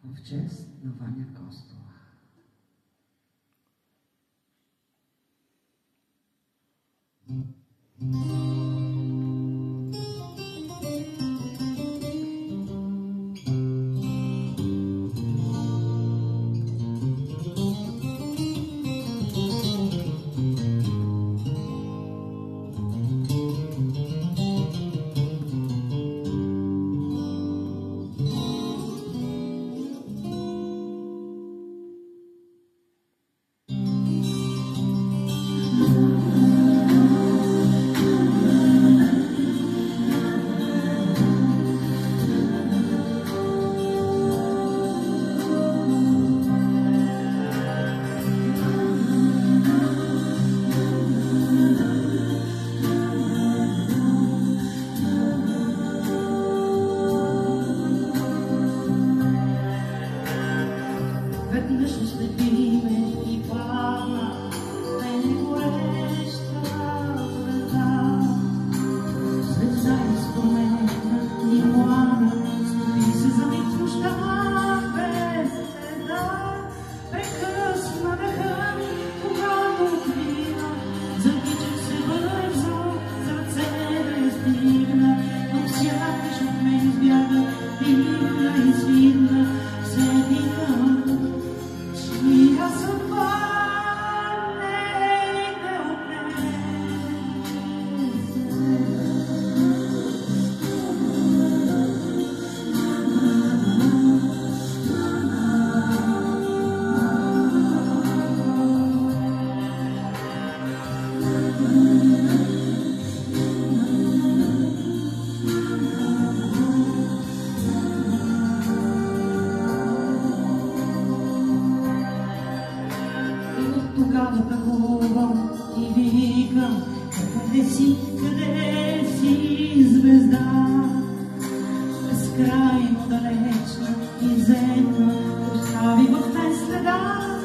в чест на Ваня Костова. Веднъж следи ме и падна най-гореща звезда. Звезда изпромена и млада, стопи се за миг в нощта без следа. Прекъсна дъха ми, когато отмина, закичах се бързо, сърце да я стигна, но сякаш от мен избяга, дивна и свидна, седиха. Чия съдба не те отнесе. Тогава тъгувам и викам, къде си, звезда? Безкрайно далечна и земна, остави в мен следа.